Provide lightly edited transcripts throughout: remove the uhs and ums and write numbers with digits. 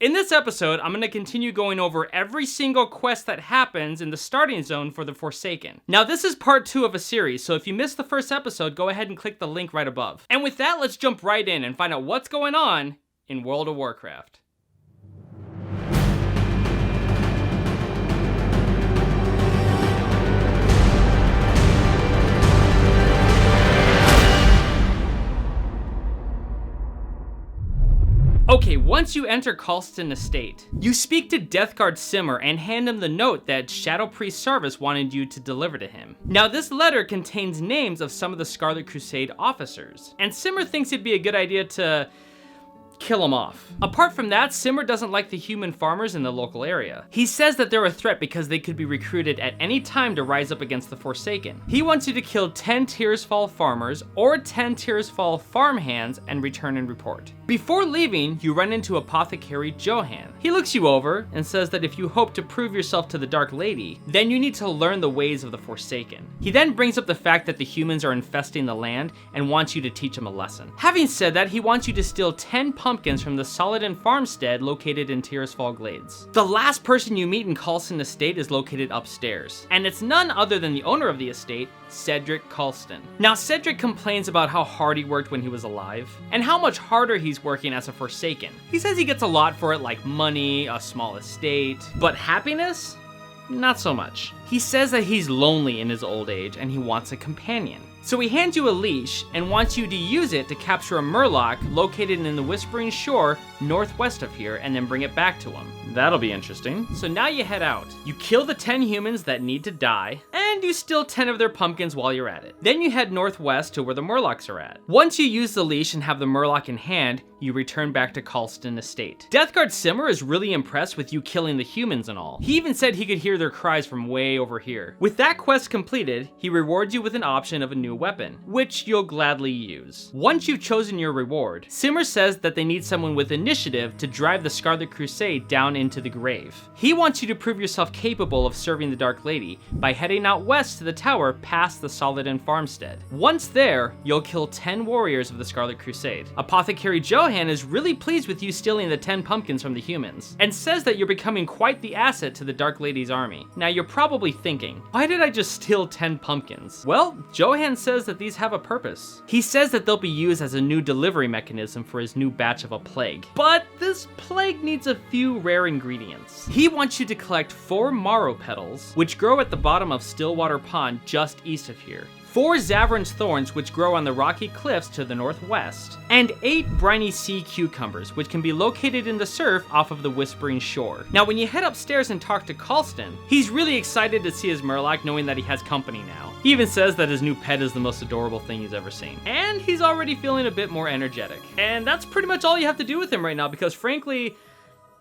In this episode, I'm going to continue going over every single quest that happens in the starting zone for the Forsaken. Now, this is part 2 of a series, so if you missed the first episode, go ahead and click the link right above. And with that, let's jump right in and find out what's going on in World of Warcraft. Okay, once you enter Kalston Estate, you speak to Deathguard Simmer and hand him the note that Shadow Priest Sarvis wanted you to deliver to him. Now, this letter contains names of some of the Scarlet Crusade officers, and Simmer thinks it'd be a good idea to kill them off. Apart from that, Simmer doesn't like the human farmers in the local area. He says that they're a threat because they could be recruited at any time to rise up against the Forsaken. He wants you to kill 10 Tirisfal farmers or 10 Tirisfal farmhands and return and report. Before leaving, you run into Apothecary Johan. He looks you over and says that if you hope to prove yourself to the Dark Lady, then you need to learn the ways of the Forsaken. He then brings up the fact that the humans are infesting the land and wants you to teach him a lesson. Having said that, he wants you to steal 10 pumpkins from the Saladin farmstead located in Tirisfal Glades. The last person you meet in Kalston Estate is located upstairs, and it's none other than the owner of the estate, Cedric Kalston. Now, Cedric complains about how hard he worked when he was alive, and how much harder he's working as a Forsaken. He says he gets a lot for it, like money, a small estate, but happiness? Not so much. He says that he's lonely in his old age and he wants a companion. So he hands you a leash and wants you to use it to capture a murloc located in the Whispering Shore northwest of here and then bring it back to him. That'll be interesting. So now you head out. You kill the 10 humans that need to die, and you steal 10 of their pumpkins while you're at it. Then you head northwest to where the murlocs are at. Once you use the leash and have the murloc in hand, you return back to Kalston Estate. Deathguard Simmer is really impressed with you killing the humans and all. He even said he could hear their cries from way over here. With that quest completed, he rewards you with an option of a new weapon, which you'll gladly use. Once you've chosen your reward, Simmer says that they need someone with initiative to drive the Scarlet Crusade down into the grave. He wants you to prove yourself capable of serving the Dark Lady by heading out west to the tower past the Saladin farmstead. Once there, you'll kill 10 warriors of the Scarlet Crusade. Apothecary Johan is really pleased with you stealing the 10 pumpkins from the humans, and says that you're becoming quite the asset to the Dark Lady's army. Now, you're probably thinking, why did I just steal 10 pumpkins? Well, Johan says that these have a purpose. He says that they'll be used as a new delivery mechanism for his new batch of a plague. But this plague needs a few rare ingredients. He wants you to collect 4 marrow petals, which grow at the bottom of Stillwater Pond just east of here, 4 Zavran's thorns, which grow on the rocky cliffs to the northwest, and 8 briny sea cucumbers, which can be located in the surf off of the Whispering Shore. Now, when you head upstairs and talk to Kalston, he's really excited to see his murloc, knowing that he has company now. He even says that his new pet is the most adorable thing he's ever seen. And he's already feeling a bit more energetic. And that's pretty much all you have to do with him right now, because frankly,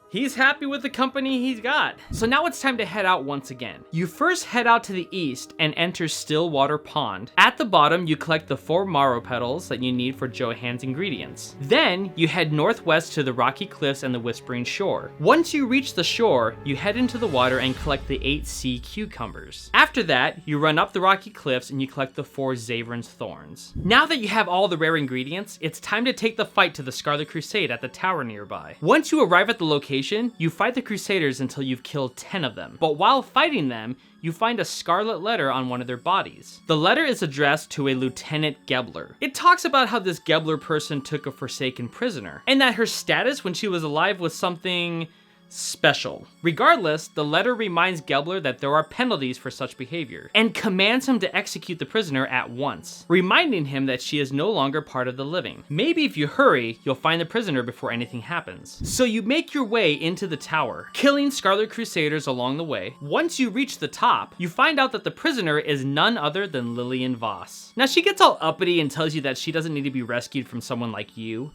he's happy with the company he's got. So now it's time to head out once again. You first head out to the east and enter Stillwater Pond. At the bottom, you collect the 4 marrow petals that you need for Johan's ingredients. Then, you head northwest to the rocky cliffs and the Whispering Shore. Once you reach the shore, you head into the water and collect the 8 sea cucumbers. After that, you run up the rocky cliffs and you collect the 4 Zavran's thorns. Now that you have all the rare ingredients, it's time to take the fight to the Scarlet Crusade at the tower nearby. Once you arrive at the location, you fight the Crusaders until you've killed 10 of them. But while fighting them, you find a scarlet letter on one of their bodies. The letter is addressed to a Lieutenant Gebler. It talks about how this Gebler person took a Forsaken prisoner, and that her status when she was alive was something special. Regardless, the letter reminds Gebler that there are penalties for such behavior, and commands him to execute the prisoner at once, reminding him that she is no longer part of the living. Maybe if you hurry, you'll find the prisoner before anything happens. So you make your way into the tower, killing Scarlet Crusaders along the way. Once you reach the top, you find out that the prisoner is none other than Lillian Voss. Now, she gets all uppity and tells you that she doesn't need to be rescued from someone like you.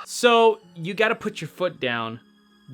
So you gotta put your foot down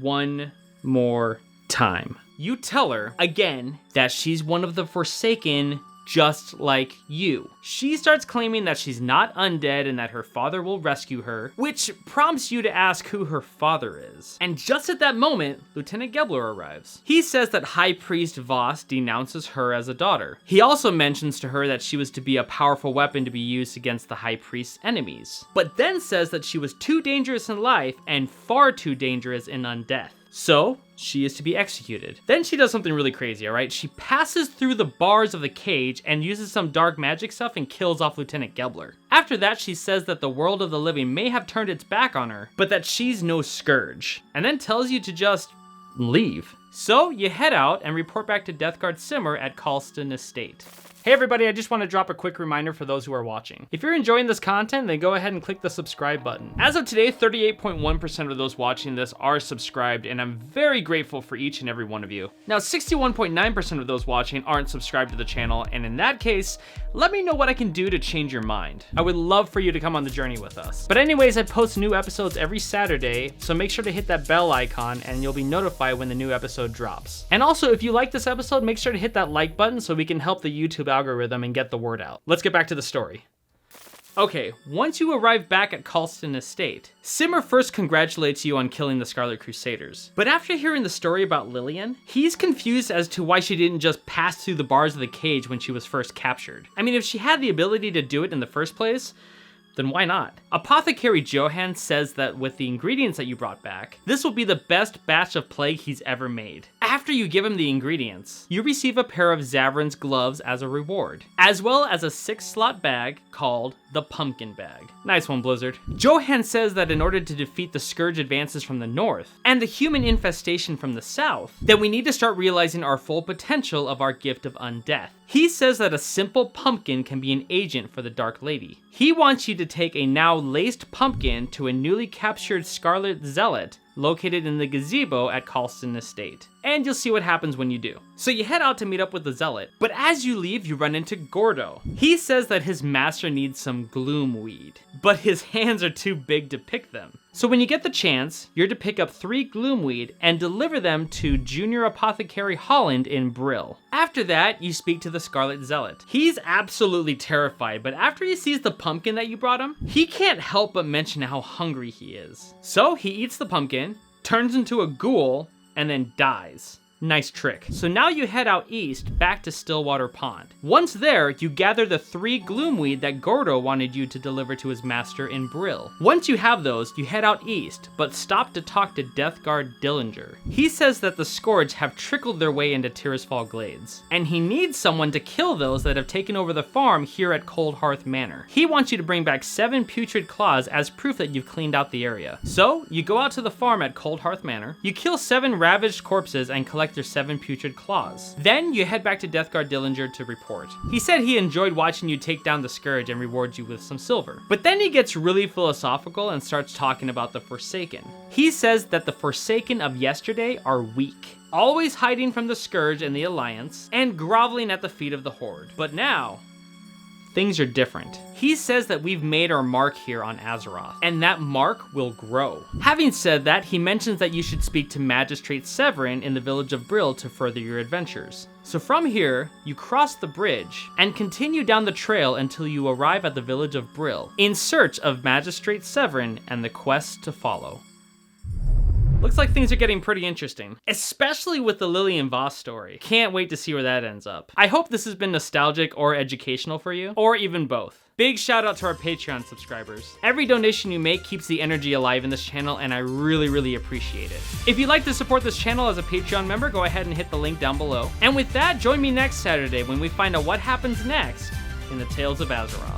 one more time. You tell her, again, that she's one of the Forsaken just like you. She starts claiming that she's not undead and that her father will rescue her, which prompts you to ask who her father is. And just at that moment, Lieutenant Gebler arrives. He says that High Priest Voss denounces her as a daughter. He also mentions to her that she was to be a powerful weapon to be used against the High Priest's enemies, but then says that she was too dangerous in life and far too dangerous in undeath. So, she is to be executed. Then she does something really crazy, alright? She passes through the bars of the cage and uses some dark magic stuff and kills off Lieutenant Gebler. After that, she says that the world of the living may have turned its back on her, but that she's no scourge, and then tells you to just leave. So, you head out and report back to Death Guard Simmer at Colston Estate. Hey everybody, I just want to drop a quick reminder for those who are watching. If you're enjoying this content, then go ahead and click the subscribe button. As of today, 38.1% of those watching this are subscribed, and I'm very grateful for each and every one of you. Now, 61.9% of those watching aren't subscribed to the channel, and in that case, let me know what I can do to change your mind. I would love for you to come on the journey with us. But anyways, I post new episodes every Saturday, so make sure to hit that bell icon and you'll be notified when the new episode drops. And also, if you like this episode, make sure to hit that like button so we can help the YouTube algorithm and get the word out. Let's get back to the story. Okay, once you arrive back at Colston Estate, Simmer first congratulates you on killing the Scarlet Crusaders. But after hearing the story about Lillian, he's confused as to why she didn't just pass through the bars of the cage when she was first captured. I mean, if she had the ability to do it in the first place, then why not? Apothecary Johann says that with the ingredients that you brought back, this will be the best batch of plague he's ever made. After you give him the ingredients, you receive a pair of Zavrin's gloves as a reward, as well as a 6-slot bag called the Pumpkin Bag. Nice one, Blizzard. Johann says that in order to defeat the Scourge advances from the north, and the human infestation from the south, then we need to start realizing our full potential of our gift of undeath. He says that a simple pumpkin can be an agent for the Dark Lady. He wants you to take a now laced pumpkin to a newly captured Scarlet Zealot located in the gazebo at Colston Estate. And you'll see what happens when you do. So you head out to meet up with the Zealot, but as you leave, you run into Gordo. He says that his master needs some gloom weed, but his hands are too big to pick them. So when you get the chance, you're to pick up 3 gloomweed and deliver them to Junior Apothecary Holland in Brill. After that, you speak to the Scarlet Zealot. He's absolutely terrified, but after he sees the pumpkin that you brought him, he can't help but mention how hungry he is. So he eats the pumpkin, turns into a ghoul, and then dies. Nice trick. So now you head out east, back to Stillwater Pond. Once there, you gather the 3 gloomweed that Gordo wanted you to deliver to his master in Brill. Once you have those, you head out east, but stop to talk to Death Guard Dillinger. He says that the Scourge have trickled their way into Tirisfal Glades, and he needs someone to kill those that have taken over the farm here at Cold Hearth Manor. He wants you to bring back 7 putrid claws as proof that you've cleaned out the area. So, you go out to the farm at Cold Hearth Manor, you kill 7 ravaged corpses and collect their 7 putrid claws. Then you head back to Death Guard Dillinger to report. He said he enjoyed watching you take down the Scourge and rewards you with some silver. But then he gets really philosophical and starts talking about the Forsaken. He says that the Forsaken of yesterday are weak, always hiding from the Scourge and the Alliance, and groveling at the feet of the Horde. But now, things are different. He says that we've made our mark here on Azeroth, and that mark will grow. Having said that, he mentions that you should speak to Magistrate Severin in the village of Brill to further your adventures. So from here, you cross the bridge and continue down the trail until you arrive at the village of Brill, in search of Magistrate Severin and the quest to follow. Looks like things are getting pretty interesting, especially with the Lillian Voss story. Can't wait to see where that ends up. I hope this has been nostalgic or educational for you, or even both. Big shout out to our Patreon subscribers. Every donation you make keeps the energy alive in this channel, and I really appreciate it. If you'd like to support this channel as a Patreon member, go ahead and hit the link down below. And with that, join me next Saturday when we find out what happens next in the Tales of Azeroth.